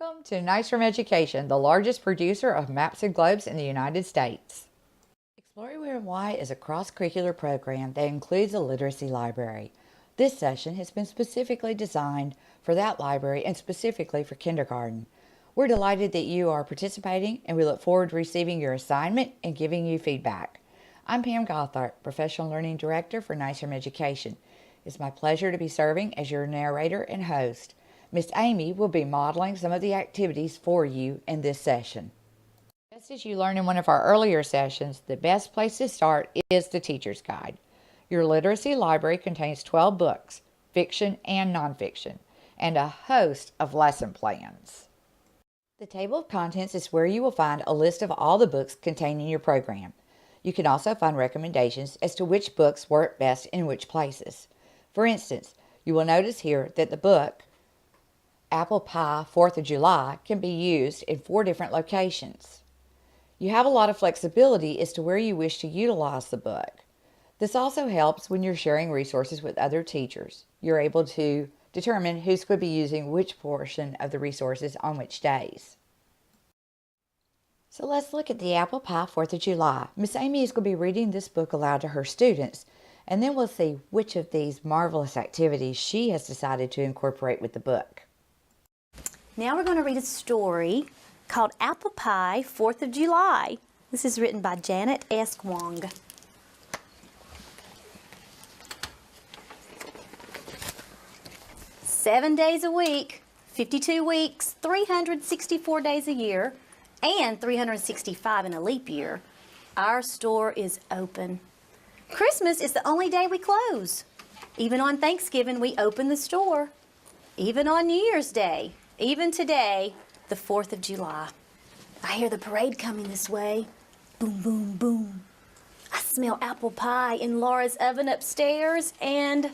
Welcome to Nice from Education, the largest producer of maps and globes in the United States. Exploring Where and Why is a cross-curricular program that includes a literacy library. This session has been specifically designed for that library and specifically for kindergarten. We're delighted that you are participating and we look forward to receiving your assignment and giving you feedback. I'm Pam Gothard, Professional Learning Director for Nice from Education. It's my pleasure to be serving as your narrator and host. Miss Amy will be modeling some of the activities for you in this session. Just as you learned in one of our earlier sessions, the best place to start is the Teacher's Guide. Your literacy library contains 12 books, fiction and nonfiction, and a host of lesson plans. The table of contents is where you will find a list of all the books contained in your program. You can also find recommendations as to which books work best in which places. For instance, you will notice here that the book Apple Pie 4th of July can be used in 4 different locations. You have a lot of flexibility as to where you wish to utilize the book. This also helps when you're sharing resources with other teachers. You're able to determine who's going to be using which portion of the resources on which days. So let's look at the Apple Pie 4th of July. Miss Amy is going to be reading this book aloud to her students, and then we'll see which of these marvelous activities she has decided to incorporate with the book. Now we're going to read a story called Apple Pie 4th of July. This is written by Janet S. Wong. Seven days a week, 52 weeks, 364 days a year, and 365 in a leap year, our store is open. Christmas is the only day we close. Even on Thanksgiving, we open the store. Even on New Year's Day. Even today, the 4th of July. I hear the parade coming this way. Boom, boom, boom. I smell apple pie in Laura's oven upstairs and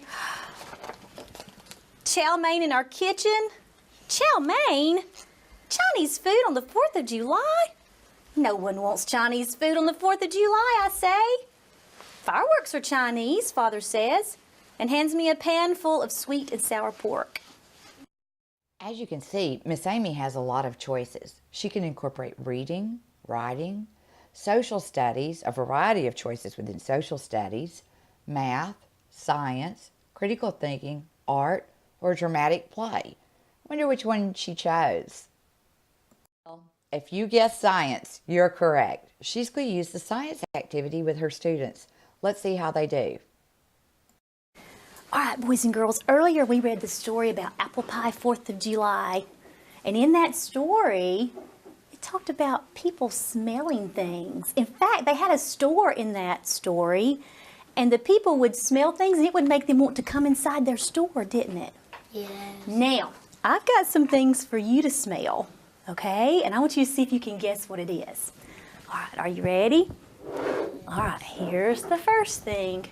chow mein in our kitchen. Chow mein? Chinese food on the 4th of July? No one wants Chinese food on the 4th of July, I say. Fireworks are Chinese, Father says, and hands me a pan full of sweet and sour pork. As you can see, Miss Amy has a lot of choices. She can incorporate reading, writing, social studies, a variety of choices within social studies, math, science, critical thinking, art, or dramatic play. I wonder which one she chose. Well, if you guessed science, you're correct. She's going to use the science activity with her students. Let's see how they do. All right, boys and girls, earlier we read the story about Apple Pie 4th of July. And in that story, it talked about people smelling things. In fact, they had a store in that story, and the people would smell things, and it would make them want to come inside their store, didn't it? Yes. Now, I've got some things for you to smell, okay? And I want you to see if you can guess what it is. All right, are you ready? All right, here's the first thing.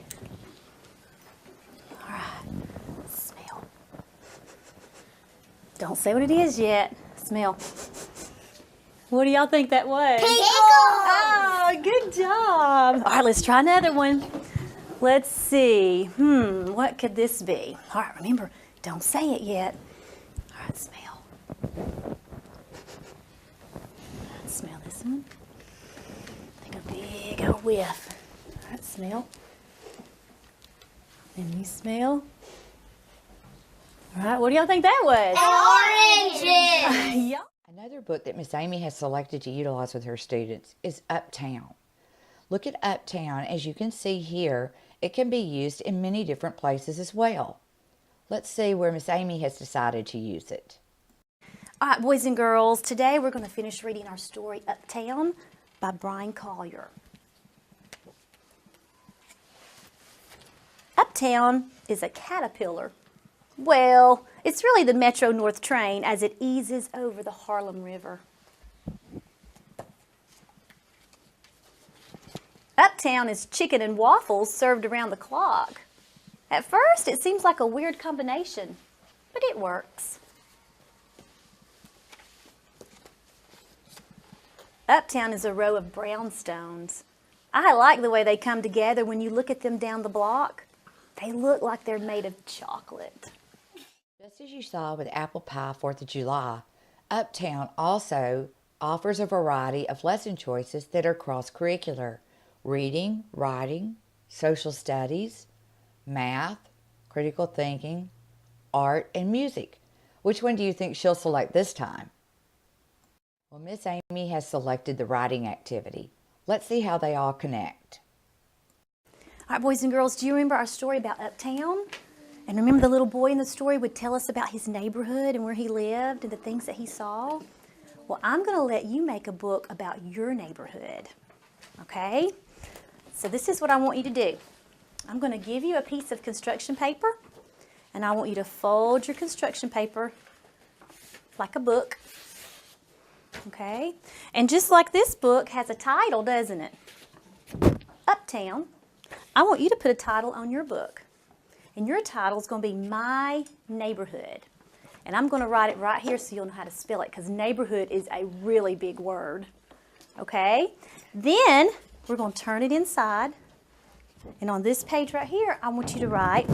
All right, smell. Don't say what it is yet. Smell. What do y'all think that was? Pickles! Oh, good job. All right, let's try another one. Let's see. What could this be? All right, remember, don't say it yet. All right, smell. Smell this one. Take a big old whiff. All right, smell. And you smell. All right, what do y'all think that was? Oranges! Yeah. Another book that Miss Amy has selected to utilize with her students is Uptown. Look at Uptown. As you can see here, it can be used in many different places as well. Let's see where Miss Amy has decided to use it. All right, boys and girls, today we're going to finish reading our story Uptown by Brian Collier. Uptown is a caterpillar. Well, it's really the Metro North train as it eases over the Harlem River. Uptown is chicken and waffles served around the clock. At first, it seems like a weird combination, but it works. Uptown is a row of brownstones. I like the way they come together when you look at them down the block. They look like they're made of chocolate. Just as you saw with Apple Pie 4th of July, Uptown also offers a variety of lesson choices that are cross-curricular: reading, writing, social studies, math, critical thinking, art, and music. Which one do you think she'll select this time? Well, Miss Amy has selected the writing activity. Let's see how they all connect. All right, boys and girls, do you remember our story about Uptown? And remember the little boy in the story would tell us about his neighborhood and where he lived and the things that he saw? Well, I'm going to let you make a book about your neighborhood, okay? So this is what I want you to do. I'm going to give you a piece of construction paper, and I want you to fold your construction paper like a book, okay? And just like this book has a title, doesn't it? Uptown. I want you to put a title on your book. And your title is going to be My Neighborhood. And I'm going to write it right here so you'll know how to spell it, because neighborhood is a really big word. Okay? Then we're going to turn it inside. And on this page right here, I want you to write,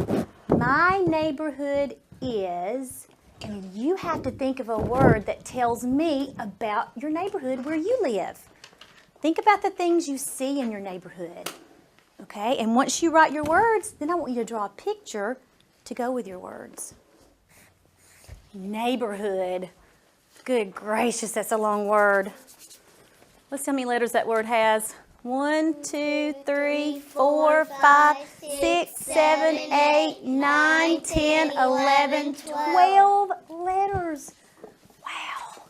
My neighborhood is, and you have to think of a word that tells me about your neighborhood where you live. Think about the things you see in your neighborhood. Okay, and once you write your words, then I want you to draw a picture to go with your words. Neighborhood. Good gracious, that's a long word. Let's see how many letters that word has. 1, 2, 3, 4, 5, 6, 7, 8, 9, 10, 11, 12 letters. Wow.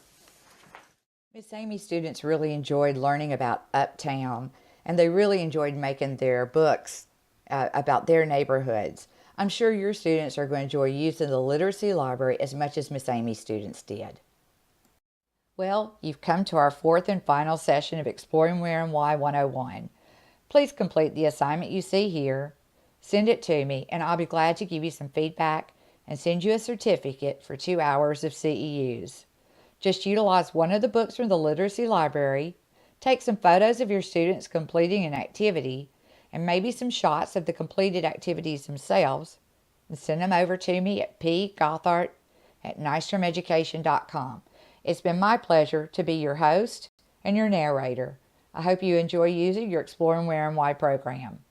Miss Amy's students really enjoyed learning about Uptown, and they really enjoyed making their books about their neighborhoods. I'm sure your students are going to enjoy using the literacy library as much as Miss Amy's students did. Well, you've come to our fourth and final session of Exploring Where and Why 101. Please complete the assignment you see here, send it to me, and I'll be glad to give you some feedback and send you a certificate for 2 hours of CEUs. Just utilize one of the books from the literacy library, take some photos of your students completing an activity, and maybe some shots of the completed activities themselves, and send them over to me at pgothart@nystromeducation.com. It's been my pleasure to be your host and your narrator. I hope you enjoy using your Exploring Where and Why program.